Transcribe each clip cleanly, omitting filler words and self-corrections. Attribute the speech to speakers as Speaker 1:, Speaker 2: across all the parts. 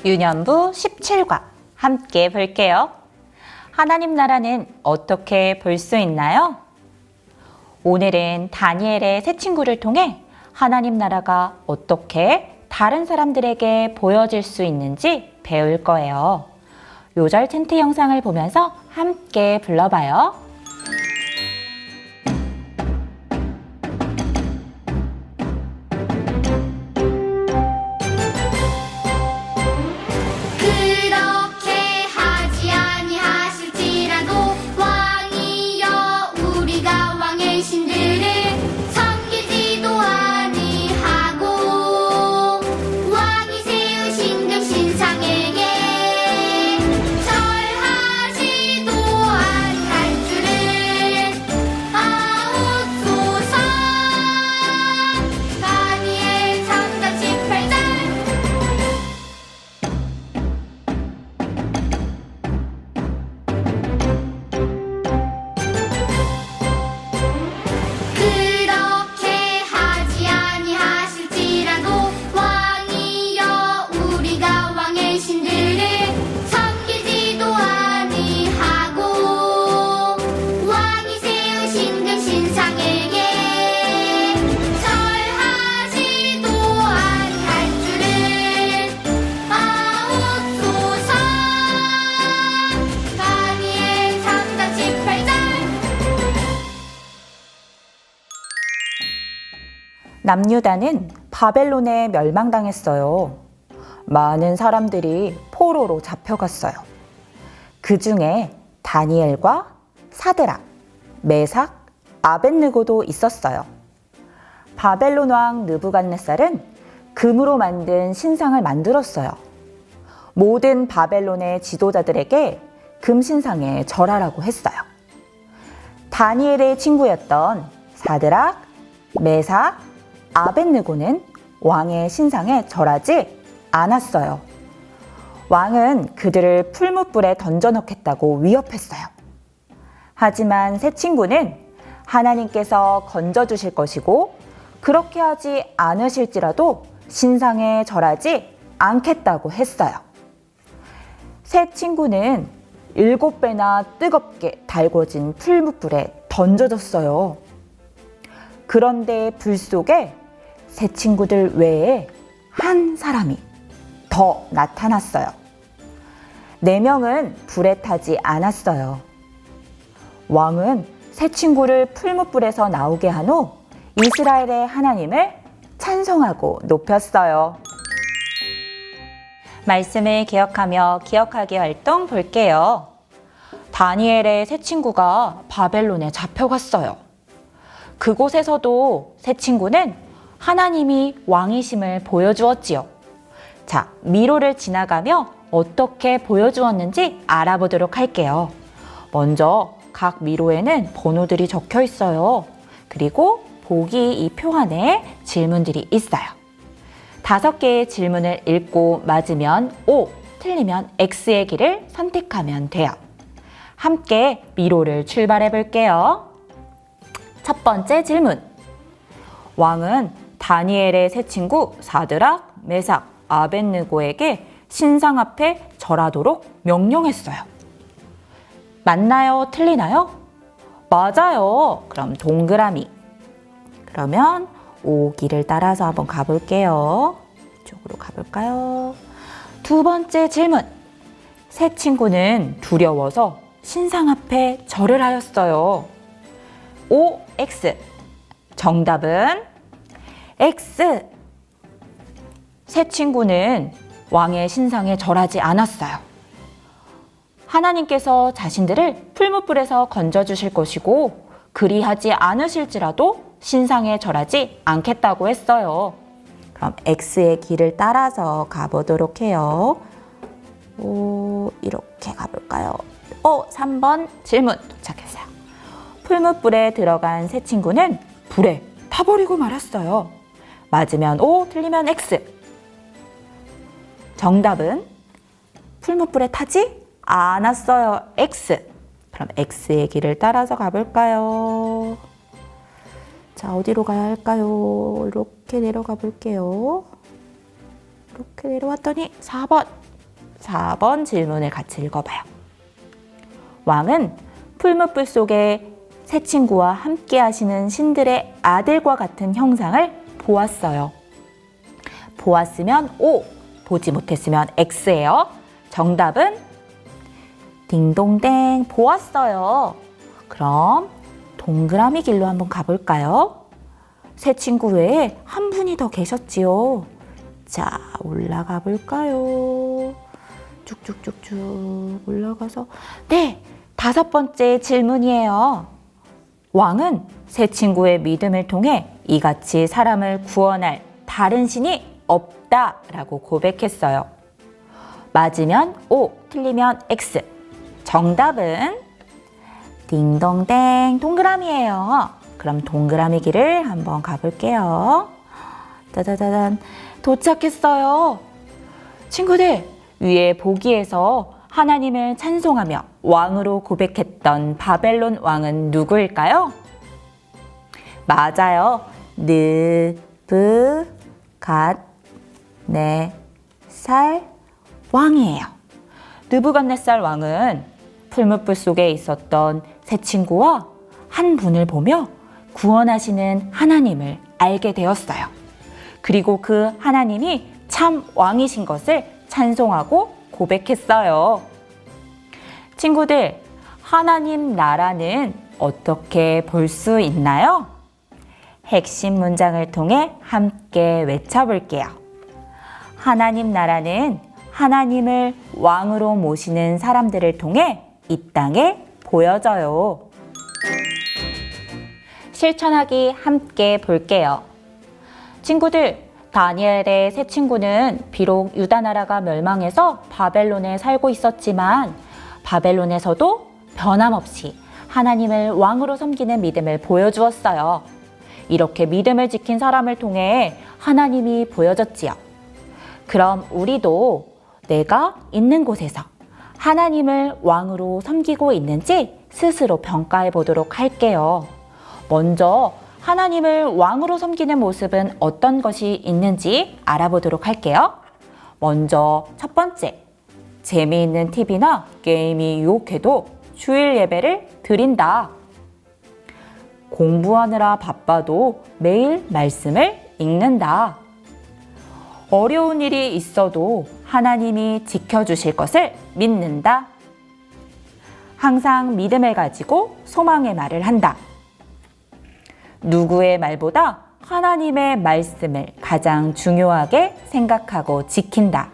Speaker 1: 유년부 17과 함께 볼게요. 하나님 나라는 어떻게 볼 수 있나요? 오늘은 다니엘의 새 친구를 통해 하나님 나라가 어떻게 다른 사람들에게 보여질 수 있는지 배울 거예요. 요절 챈트 영상을 보면서 함께 불러봐요. 남유다는 바벨론에 멸망당했어요. 많은 사람들이 포로로 잡혀갔어요. 그 중에 다니엘과 사드락, 메삭, 아벳느고도 있었어요. 바벨론 왕 느부갓네살은 금으로 만든 신상을 만들었어요. 모든 바벨론의 지도자들에게 금신상에 절하라고 했어요. 다니엘의 친구였던 사드락, 메삭, 아벳느고는 왕의 신상에 절하지 않았어요. 왕은 그들을 풀무불에 던져넣겠다고 위협했어요. 하지만 새 친구는 하나님께서 건져주실 것이고 그렇게 하지 않으실지라도 신상에 절하지 않겠다고 했어요. 새 친구는 7배나 뜨겁게 달궈진 풀무불에 던져졌어요. 그런데 불 속에 새 친구들 외에 한 사람이 더 나타났어요. 4명은 불에 타지 않았어요. 왕은 새 친구를 풀무불에서 나오게 한 후 이스라엘의 하나님을 찬송하고 높였어요. 말씀을 기억하며 기억하기 활동 볼게요. 다니엘의 새 친구가 바벨론에 잡혀갔어요. 그곳에서도 새 친구는 하나님이 왕이심을 보여주었지요. 자, 미로를 지나가며 어떻게 보여주었는지 알아보도록 할게요. 먼저 각 미로에는 번호들이 적혀 있어요. 그리고 보기 이 표 안에 질문들이 있어요. 5개의 질문을 읽고 맞으면 O, 틀리면 X의 길을 선택하면 돼요. 함께 미로를 출발해 볼게요. 첫 번째 질문. 왕은 다니엘의 새 친구 사드락, 메삭, 아벳느고에게 신상 앞에 절하도록 명령했어요. 맞나요? 틀리나요? 맞아요. 그럼 동그라미. 그러면 오기를 따라서 한번 가볼게요. 이쪽으로 가볼까요? 두 번째 질문. 새 친구는 두려워서 신상 앞에 절을 하였어요. O, X. 정답은 X. 새 친구는 왕의 신상에 절하지 않았어요. 하나님께서 자신들을 풀무불에서 건져주실 것이고 그리하지 않으실지라도 신상에 절하지 않겠다고 했어요. 그럼 X의 길을 따라서 가보도록 해요. 이렇게 가볼까요? 3번 질문 도착했어요. 풀무불에 들어간 새 친구는 불에 타버리고 말았어요. 맞으면 O, 틀리면 X. 정답은 풀무불에 타지 않았어요. X. 그럼 X의 길을 따라서 가볼까요? 자, 어디로 가야 할까요? 이렇게 내려가 볼게요. 이렇게 내려왔더니 4번 4번 질문을 같이 읽어봐요. 왕은 풀무불 속에 새 친구와 함께 하시는 신들의 아들과 같은 형상을 보았어요. 보았으면 O, 보지 못했으면 X예요. 정답은 딩동댕 보았어요. 그럼 동그라미 길로 한번 가볼까요? 새 친구 외에 한 분이 더 계셨지요. 자, 올라가 볼까요? 쭉쭉쭉쭉 올라가서 네, 5번째 질문이에요. 왕은 새 친구의 믿음을 통해 이같이 사람을 구원할 다른 신이 없다라고 고백했어요. 맞으면 O, 틀리면 X. 정답은 딩동댕 동그라미예요. 그럼 동그라미 길을 한번 가볼게요. 짜자자잔, 도착했어요. 친구들, 위에 보기에서 하나님을 찬송하며 왕으로 고백했던 바벨론 왕은 누구일까요? 맞아요. 느부갓네살 왕이에요. 느부갓네살 왕은 풀무불 속에 있었던 새 친구와 한 분을 보며 구원하시는 하나님을 알게 되었어요. 그리고 그 하나님이 참 왕이신 것을 찬송하고 고백했어요. 친구들, 하나님 나라는 어떻게 볼 수 있나요? 핵심 문장을 통해 함께 외쳐볼게요. 하나님 나라는 하나님을 왕으로 모시는 사람들을 통해 이 땅에 보여져요. 실천하기 함께 볼게요. 친구들, 다니엘의 세 친구는 비록 유다 나라가 멸망해서 바벨론에 살고 있었지만 바벨론에서도 변함없이 하나님을 왕으로 섬기는 믿음을 보여주었어요. 이렇게 믿음을 지킨 사람을 통해 하나님이 보여졌지요. 그럼 우리도 내가 있는 곳에서 하나님을 왕으로 섬기고 있는지 스스로 평가해 보도록 할게요. 먼저 하나님을 왕으로 섬기는 모습은 어떤 것이 있는지 알아보도록 할게요. 먼저 첫 번째, 재미있는 TV나 게임이 유혹해도 주일 예배를 드린다. 공부하느라 바빠도 매일 말씀을 읽는다. 어려운 일이 있어도 하나님이 지켜주실 것을 믿는다. 항상 믿음을 가지고 소망의 말을 한다. 누구의 말보다 하나님의 말씀을 가장 중요하게 생각하고 지킨다.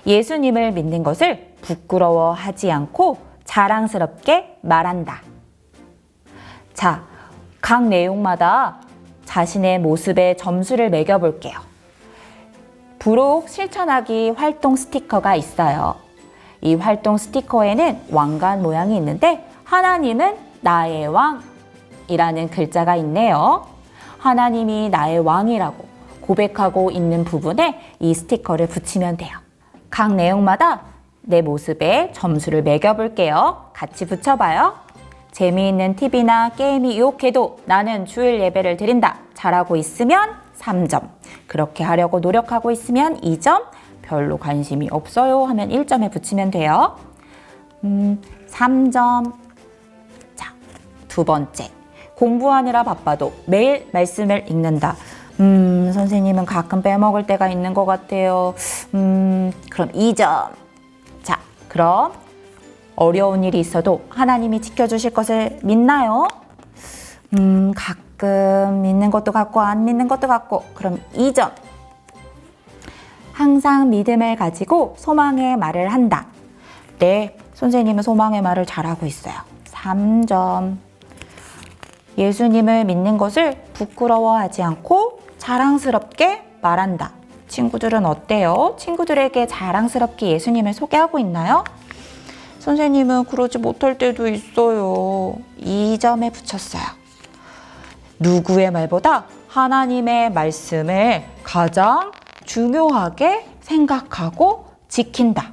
Speaker 1: 예수님을 믿는 것을 부끄러워하지 않고 자랑스럽게 말한다. 자, 각 내용마다 자신의 모습에 점수를 매겨볼게요. 부록 실천하기 활동 스티커가 있어요. 이 활동 스티커에는 왕관 모양이 있는데 하나님은 나의 왕이라는 글자가 있네요. 하나님이 나의 왕이라고 고백하고 있는 부분에 이 스티커를 붙이면 돼요. 각 내용마다 내 모습에 점수를 매겨볼게요. 같이 붙여봐요. 재미있는 TV나 게임이 유혹해도 나는 주일 예배를 드린다. 잘하고 있으면 3점. 그렇게 하려고 노력하고 있으면 2점. 별로 관심이 없어요 하면 1점에 붙이면 돼요. 3점. 자, 두 번째. 공부하느라 바빠도 매일 말씀을 읽는다. 선생님은 가끔 빼먹을 때가 있는 것 같아요. 그럼 2점. 자, 그럼 어려운 일이 있어도 하나님이 지켜주실 것을 믿나요? 가끔 믿는 것도 같고 안 믿는 것도 같고. 그럼 2점. 항상 믿음을 가지고 소망의 말을 한다. 네, 선생님은 소망의 말을 잘하고 있어요. 3점. 예수님을 믿는 것을 부끄러워하지 않고 자랑스럽게 말한다. 친구들은 어때요? 친구들에게 자랑스럽게 예수님을 소개하고 있나요? 선생님은 그러지 못할 때도 있어요. 2점에 붙였어요. 누구의 말보다 하나님의 말씀을 가장 중요하게 생각하고 지킨다.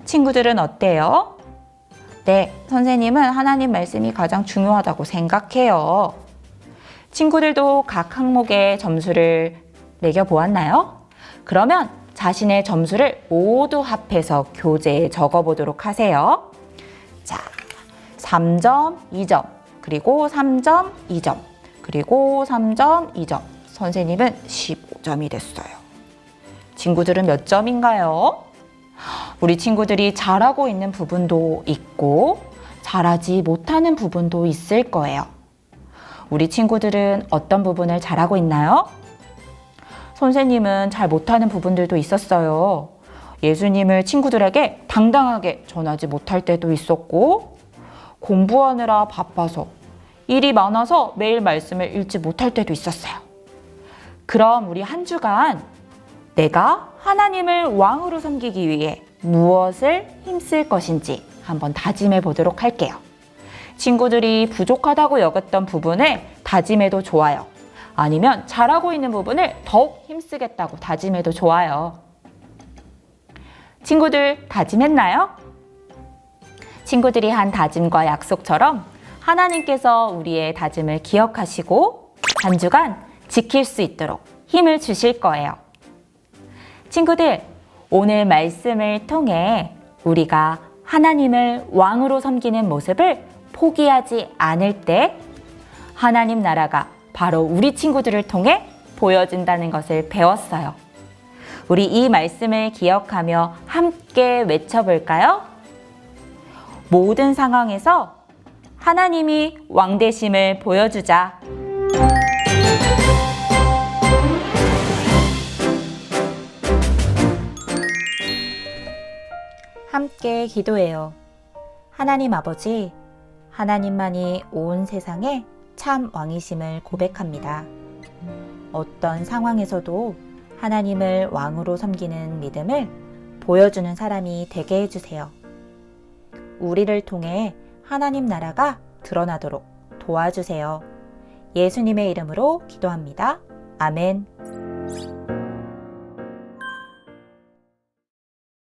Speaker 1: 친구들은 어때요? 네, 선생님은 하나님 말씀이 가장 중요하다고 생각해요. 친구들도 각 항목에 점수를 매겨보았나요? 그러면 자신의 점수를 모두 합해서 교재에 적어보도록 하세요. 자, 3점, 2점, 그리고 3점, 2점, 그리고 3점, 2점. 선생님은 15점이 됐어요. 친구들은 몇 점인가요? 우리 친구들이 잘하고 있는 부분도 있고 잘하지 못하는 부분도 있을 거예요. 우리 친구들은 어떤 부분을 잘하고 있나요? 선생님은 잘 못하는 부분들도 있었어요. 예수님을 친구들에게 당당하게 전하지 못할 때도 있었고, 공부하느라 바빠서, 일이 많아서 매일 말씀을 읽지 못할 때도 있었어요. 그럼 우리 한 주간 내가 하나님을 왕으로 섬기기 위해 무엇을 힘쓸 것인지 한번 다짐해 보도록 할게요. 친구들이 부족하다고 여겼던 부분을 다짐해도 좋아요. 아니면 잘하고 있는 부분을 더욱 힘쓰겠다고 다짐해도 좋아요. 친구들 다짐했나요? 친구들이 한 다짐과 약속처럼 하나님께서 우리의 다짐을 기억하시고 한 주간 지킬 수 있도록 힘을 주실 거예요. 친구들, 오늘 말씀을 통해 우리가 하나님을 왕으로 섬기는 모습을 포기하지 않을 때 하나님 나라가 바로 우리 친구들을 통해 보여진다는 것을 배웠어요. 우리 이 말씀을 기억하며 함께 외쳐볼까요? 모든 상황에서 하나님이 왕되심을 보여주자. 함께 기도해요. 하나님 아버지, 하나님만이 온 세상에 참 왕이심을 고백합니다. 어떤 상황에서도 하나님을 왕으로 섬기는 믿음을 보여주는 사람이 되게 해주세요. 우리를 통해 하나님 나라가 드러나도록 도와주세요. 예수님의 이름으로 기도합니다. 아멘.